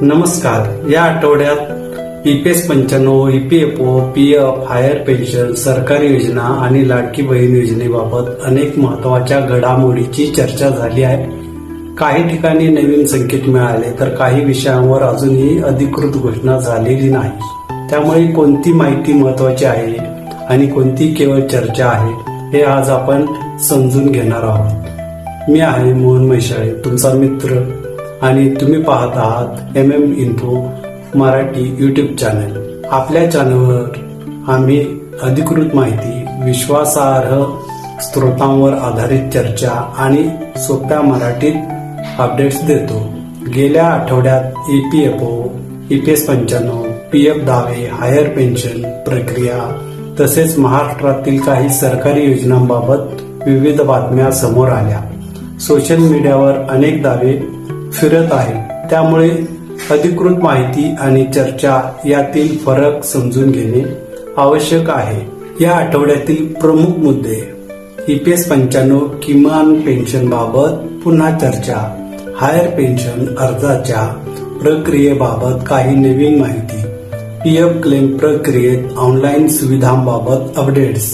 नमस्कार. या आठवड्यात EPS 95, EPFO, PF, higher pension, सरकारी योजना आणि लाडकी बहीण योजनेबाबत अनेक महत्वाच्या घडामोडीची चर्चा झाली आहे. काही ठिकाणी नवीन संकेत मिळाले तर काही विषयांवर अजूनही अधिकृत घोषणा झालेली नाही. त्यामुळे कोणती माहिती महत्वाची आहे आणि कोणती केवळ चर्चा आहे हे आज आपण समजून घेणार आहोत. मी आहे मोहन मैशाळे, तुमचा मित्र, आणि तुम्ही पाहत आहात इन्फो मराठी यूट्यूब चॅनल. आपल्या चॅनलवर आम्ही अधिकृत माहिती, विश्वासार्ह स्रोतांवर आधारित चर्चा आणि सोप्या मराठीत अपडेट्स देतो. गेल्या आठवड्यात EPFO, EPS 95, PF दावे, हायर पेन्शन प्रक्रिया तसेच महाराष्ट्रातील काही सरकारी योजनांबाबत विविध बातम्या समोर आल्या. सोशल मीडियावर अनेक दावे फिरत आहेत. त्यामुळे अधिकृत माहिती आणि चर्चा यातील फरक समजून घेणे आवश्यक आहे. या आठवड्यातील प्रमुख मुद्दे: EPS 95 किमान पेन्शन बाबत पुन्हा चर्चा, हायर पेन्शन अर्जाच्या प्रक्रियेबाबत काही नवीन माहिती, PF क्लेम प्रक्रियेत ऑनलाईन सुविधांबाबत अपडेट्स,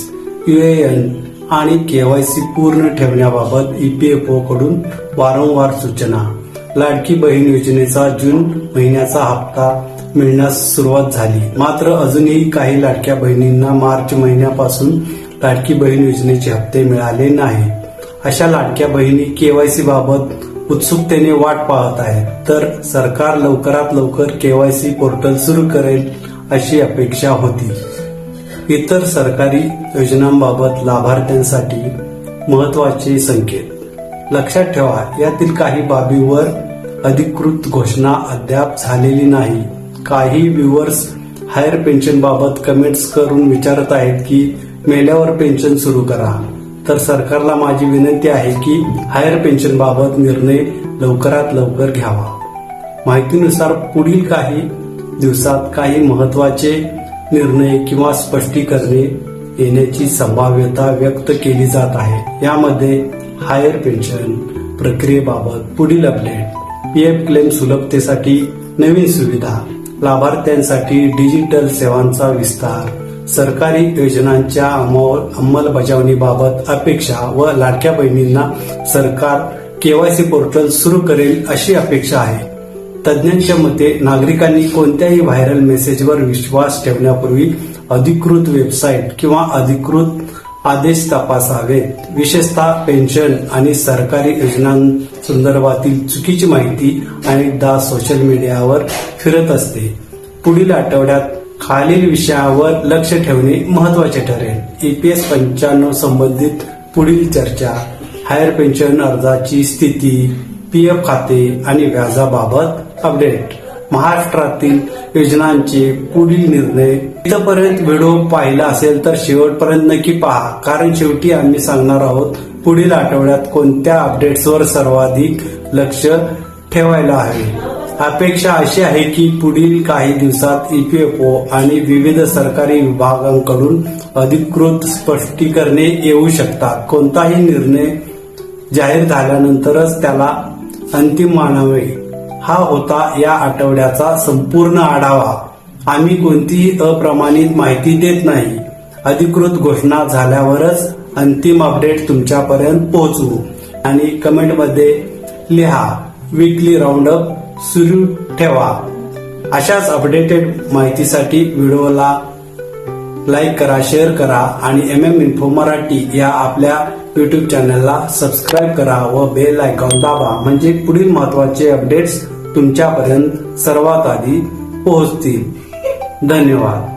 UAN आणि KYC पूर्ण ठेवण्याबाबत EPFO कडून वारंवार सूचना, लाडकी बहीण योजनेचा जून महिन्याचा हप्ता मिळण्यास सुरुवात झाली. मात्र अजूनही काही लाडक्या बहिणींना मार्च महिन्यापासून लाडकी बहीण योजनेचे हप्ते मिळाले नाही. अशा लाडक्या बहिणी KYC बाबत उत्सुकतेने वाट पाहत आहेत. तर सरकार लवकरात लवकर KYC पोर्टल सुरू करेल अशी अपेक्षा होती. इतर सरकारी योजनांबाबत लाभार्थ्यांसाठी महत्वाचे संकेत. लक्षात ठेवा, यातील काही बाबींवर अधिकृत घोषणा अद्याप झालेली नाही. काही व्ह्युअर्स हायर पेन्शन बाबत कमेंट्स करून विचारत आहेत की मेल्यावर पेन्शन सुरू करा. तर सरकारला माझी विनंती आहे की हायर पेन्शन बाबत निर्णय लवकरात लवकर घ्यावा. माहितीनुसार पुढील काही दिवसात काही महत्वाचे निर्णय किंवा स्पष्टीकरणे येण्याची संभाव्यता व्यक्त केली जात आहे. यामध्ये हायर पेन्शन प्रक्रियेबाबत पुढील अपडेट, PF क्लेम सुलभतेसाठी नवीन सुविधा, लाभार्थ्यांसाठी डिजिटल सेवांचा विस्तार, सरकारी योजनांच्या अंमलबजावणीबाबत अपेक्षा व लाडक्या बहिणींना सरकार KYC पोर्टल सुरू करेल अशी अपेक्षा आहे. तज्ज्ञांच्या मते नागरिकांनी कोणत्याही व्हायरल मेसेजवर विश्वास ठेवण्यापूर्वी अधिकृत वेबसाईट किंवा अधिकृत आदेश तपासावेत. विशेषतः पेन्शन आणि सरकारी योजनांसंदर्भातील चुकीची माहिती अनेकदा सोशल मीडियावर फिरत असते. पुढील आठवड्यात खालील विषयावर लक्ष ठेवणे महत्वाचे ठरेल: EPS 95 संबंधित पुढील चर्चा, हायर पेन्शन अर्जाची स्थिती, PF खाते आणि व्याजाबाबत अपडेट, महाराष्ट्रातील योजनांचे पुढील निर्णय. इथपर्यंत व्हिडिओ पाहिला असेल तर शेवटपर्यंत नक्की पहा, कारण शेवटी आम्ही सांगणार आहोत पुढील आठवड्यात कोणत्या अपडेट्सवर सर्वाधिक लक्ष ठेवायला हवे. अपेक्षा अशी आहे की पुढील काही दिवसात EPFO आणि विविध सरकारी विभागांकडून अधिकृत स्पष्टीकरणे येऊ शकतात. कोणताही निर्णय जाहीर झाल्यानंतरच त्याला अंतिम मानावे. हा होता या आठवड्याचा संपूर्ण आढावा. आम्ही कोणतीही अप्रमाणित माहिती देत नाही. अधिकृत घोषणा झाल्यावरच अंतिम अपडेट तुमच्यापर्यंत पोहोचवू. आणि कमेंटमध्ये लिहा, वीकली राऊंडअप सुरू ठेवा. अशाच अपडेटेड माहितीसाठी व्हिडिओला लाईक करा, शेअर करा आणि इन्फो मराठी या आपल्या यूट्यूब चॅनलला सबस्क्राईब करा व बेल आयकॉन दाबा, म्हणजे पुढील महत्वाचे अपडेट्स तुमच्यापर्यंत सर्वात आधी पोहोचतील. धन्यवाद.